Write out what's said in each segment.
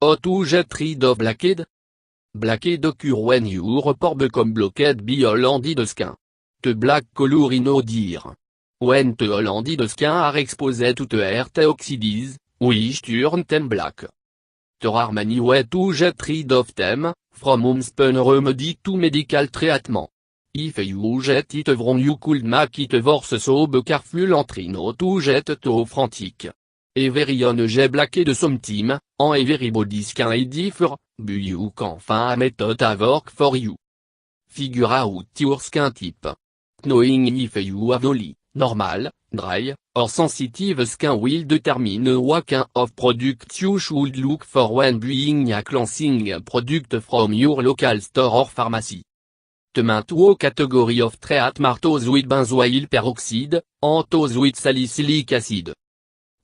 How to get rid of blackhead? Blackhead occur when your pore become blocked by unwanted skin. The black color in deer. When the unwanted skin are exposed to the earth oxides, which turn them black. There are many ways to get rid of them, from homespun remedy to medical treatment. If you get it wrong you could make it worse, so be careful and try not to get too frantic. Everyone get blackhead sometime, and everybody skin differ, but you can find a method that work for you. Figure out your skin type. Knowing if you have oily, normal, dry, or sensitive skin will determine what kind of product you should look for when buying a cleansing product from your local store or pharmacy. The main two categories of treatment those with benzoyl peroxide, and those with salicylic acid.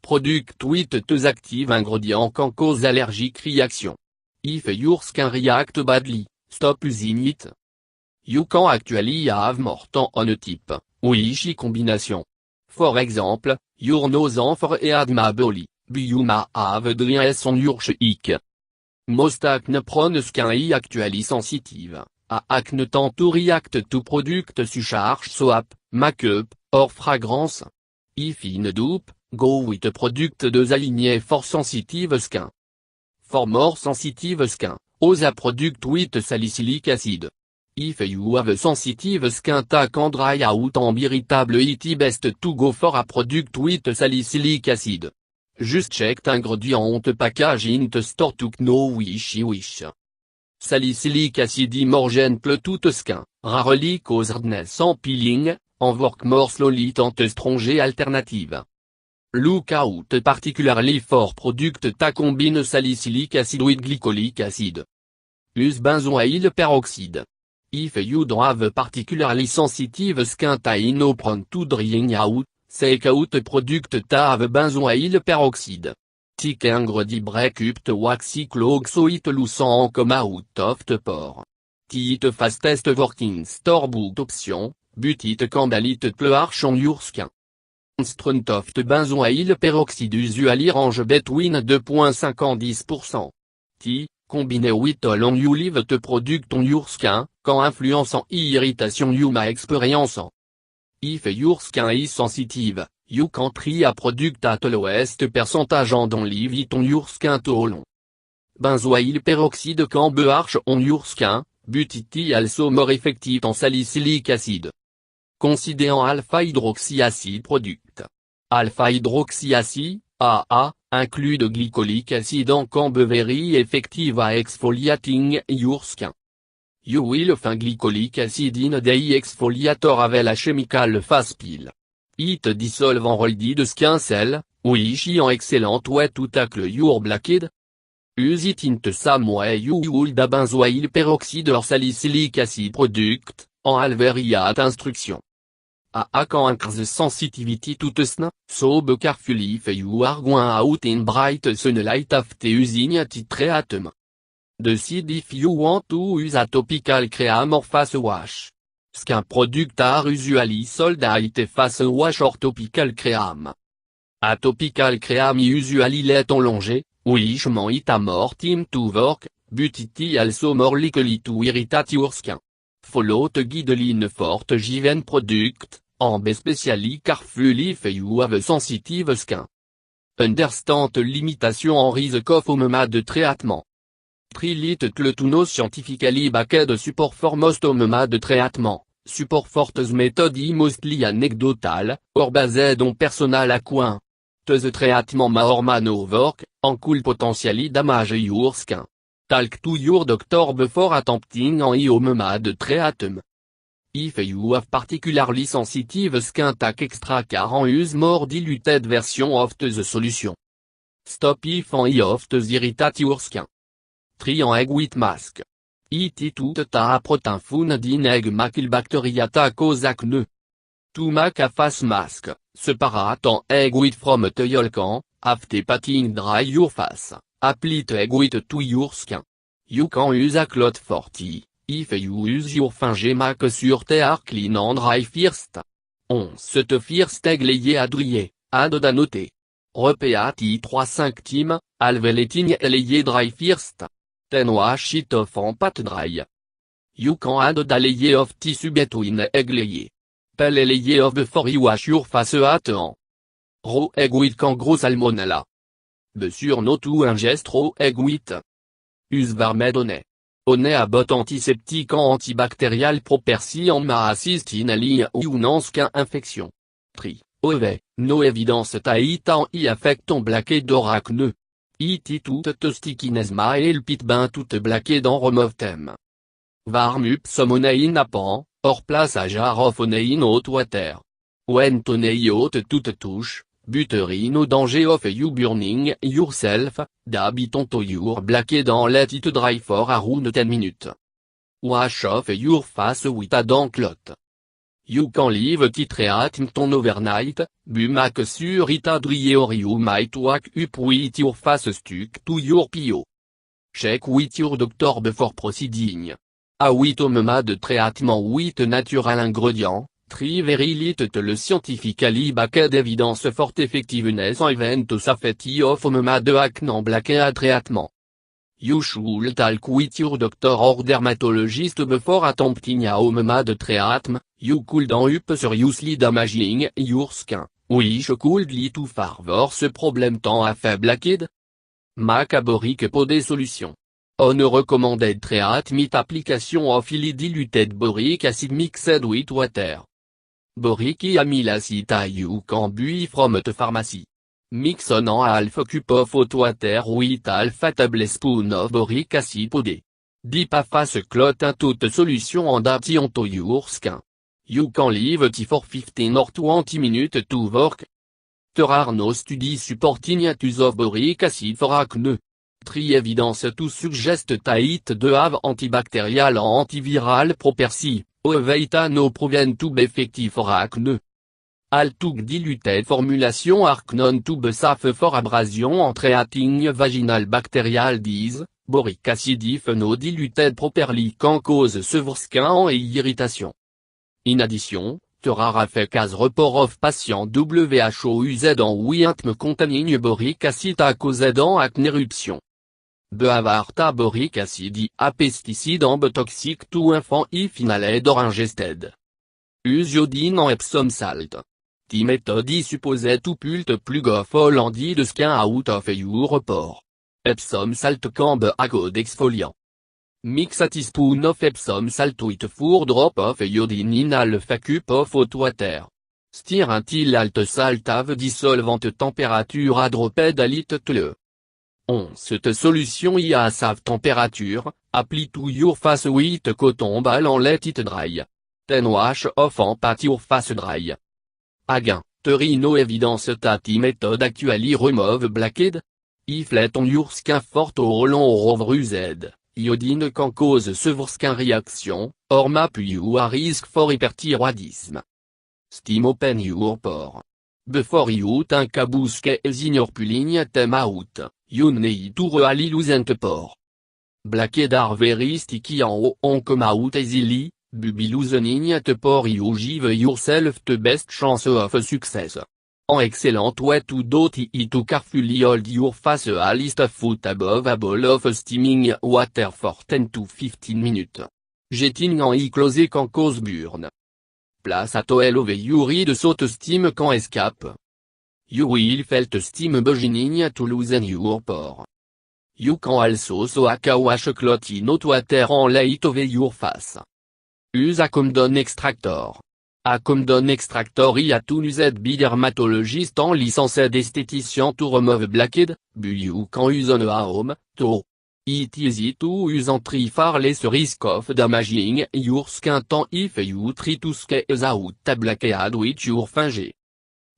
Product with these active ingredients can cause allergic reaction. If your skin react badly, stop using it. You can actually have more than one type, which combination. For example, your nose for asthma bully, but you may have dryness on your cheek. Most acne-prone skin is actually sensitive. Acne tend to react to product such as soap, makeup, or fragrance. If in dupe, go with a product designé for sensitive skin. For more sensitive skin, use a product with salicylic acid. If you have a sensitive skin that can dry out and be irritable, it is best to go for a product with salicylic acid. Just check the ingredient package in the store to know which you wish. Salicylic acid is more gentle to the skin, rarely cause redness and peeling, and work more slowly than the stronger alternative. Look out particularly for product that combine salicylic acid with glycolic acid. Use benzoyl peroxide. If you don't have a particularly sensitive skin that is no prone to drying out, seek out a product that have benzoyl peroxide. Thick ingredient break up the waxy clog so it loosens come out of the pore. It fastest working store-bought option, but it can be a little harsh on your skin. Strength of the benzoyl peroxide usually range between 2.5 and 10%. Combined with how long you leave the product on your skin, can influence on irritation you may experience. If your skin is sensitive, you can try a product at lowest percentage and don't leave it on your skin too long. Benzoyl peroxide can be harsh on your skin, but it is also more effective on salicylic acid. Consider an alpha-hydroxyacid product. Alpha-hydroxyacid, AA, include glycolic acid and can be very effective at exfoliating your skin. You will find glycolic acid in the exfoliator avec a chemical fast peel. It dissolve enrolled skin cell, which is an excellent way to tackle your blackhead. Use it in the same way you would a benzoyl peroxide or salicylic acid product, and various instruction. AA can increase sensitivity to the sun, so be careful if you are going out in bright sunlight after using it treatment. Decide if you want to use a topical cream or face wash. Skin products are usually sold as a face wash or topical cream. A topical cream usually let on longer, which makes it more time to work, but it is also more likely to irritate your skin. Follow the guideline for the given product, and be especially careful if you have a sensitive skin. Understand the limitation and risk of au moment de traitement. Try to know scientifically backed support for most au moment de traitement. Support for this method is mostly anecdotal, or based on personal acquaintance. The treatment may or may not work, and could potentially damage your skin. Talk to your doctor before attempting an au moment de traitement. If you have particularly sensitive skin, take extra care and use more diluted version of the solution. Stop if any of the irritate your skin. Try an egg with mask. It is tout a protein found in egg make bacteria that cause acne. To make a face mask, separate an egg white from the yolk, after patting dry your face, apply the egg white to your skin. You can use a cloth for tea. If you use your finger make sure they are clean and dry first. On set first egg lié à dryer, add a note. Repeati 3-5 tim, alveleting eleye dry first. Ten wash it off en pat dry. You can add d'aleye of tissue between egleye. Pel eleye of before you wash your face at en. Raw egg with can grow salmonella. Be sur no to ingest raw egg with. Use varmedone. One abot antiseptique en antibactérial properci en maassistine ou qu'un infection. Tri, ove, no evidence taïta en y affect en blaqué d'oracne. Iti tout tostikinesma et le pit bain tout blaqué dans remove them. Varmup somonein apan, hors place à jarophonein hot water. When tonei haute toute touche, butterine au danger of you burning yourself, d'habitant to your blaqué dans let it dry for around 10 minutes. Wash off your face with a clot. You can leave titreat ton overnight, bumac sur ita dry or you might wake up with your face stuck to your pio. Check with your doctor before proceeding. A with omema de traitement with natural ingredient. Tri very little le scientifically backed evidence for effectiveness en event safety of omema de acne blaqué à traitement. You should talk with your doctor or dermatologist before attempting a omema de traitement. You could up seriously damaging your skin, which could lead to far worse problem tant à fait blacked. Macaboric pour des solutions. On recommended treatment application of highly diluted boric acid mixed with water. Boric amyl acid you can buy from the pharmacy. Mix on an half cup of hot water with half a tablespoon of boric acid powder. Dip a face clot in toute solution and apply to your skin. You can leave it for 15 or 20 minutes to work. There are no studies supporting use of boric acid for acne. Tri evidence to suggest that de have antibacterial and antiviral properties, however no proven to be effective for acne. All took diluted formulation are known to be safe for abrasion and treating vaginal bacterial disease. Boric acid if no diluted properly can cause severe skin et irritation. In addition, there are effects as report of patient WHO used en ointment containing boric acid a caused en acne eruption. Beavarta boric acid a pesticide and toxic to infant if inhaled or ingested. Use iodine en Epsom salt. The method is supposed to pult plug of all de skin out of your pore. Epsom salt can be a good exfoliant. Mix a teaspoon of Epsom salt with 4 drop of iodine in half a cup of hot water. Stir until alt salt have dissolvent temperature a dropped a little. Cette solution y a save temperature, apply to your face with cotton ball and let it dry. Then wash off and pat your face dry. Again, there is no evidence that the method actually remove blackhead. If let on your skin for too long or overused, iodine can cause severe skin reaction, or map you a risk for hyperthyroidism. Steam open your pore. Before you think about squeezing your pulling them out, you need to really loosen the pore. Blackhead are very sticky and come out easily. By loosening the pore you give yourself the best chance of success. An excellent way to do it to carefully hold your face a least a foot above a bowl of steaming water for 10 to 15 minutes. Jetting en y close can cause burn. Place at all of your de saute steam can escape. You will felt steam beginning to loosen your pore. You can also soak a washcloth in hot water and lay it over your face. Use a condom extractor. A condom extractor is used by dermatologist and licensed esthetician to remove blackhead, but you can use on a home, too. It is easy to use and far less risk of damaging your skin than if you try to squeeze out a blackhead with your finger.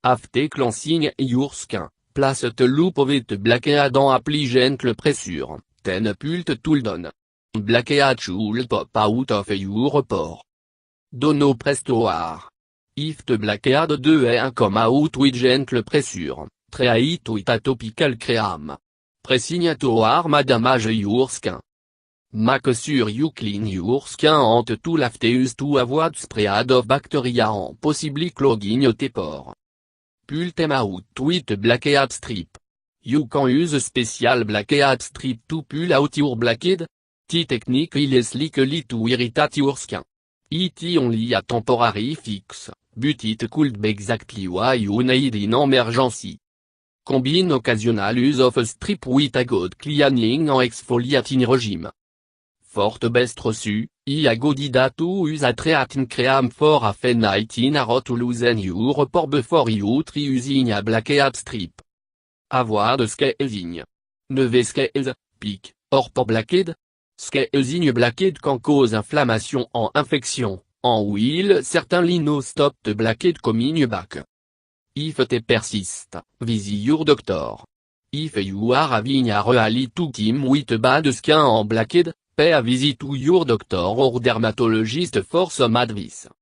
After cleansing your skin, place the loop of it blackhead and apply gentle pressure, then pult tool down. Blackhead should pop out of your pore. Dono prestoir. If the blackhead de come out with gentle pressure, try it with a topical cream. Pressing to harm damage your skin. Make sure you clean your skin and to after use to avoid spread of bacteria and possibly clogging the pore. Pultem out tweet blackhead strip. You can use special blackhead strip to pull out your blackhead. The technique is likely to irritate your skin. It only a temporary fix, but it could be exactly why you need in emergency. Combine occasional use of a strip with a good cleaning and exfoliating regime. For the best reçu, a good idea to use a treatment cream for a night in a to loosen your pore before you try using a blackhead strip. Avoid scalding. Neve scales, pique, or pore blackhead. Scalding blackhead can cause inflammation and infection, and will certainly not stop the blackhead coming back. If they persist, visit your doctor. If you are having a really tough time with bad skin and blackhead, pay a visit to your doctor or dermatologist for some advice.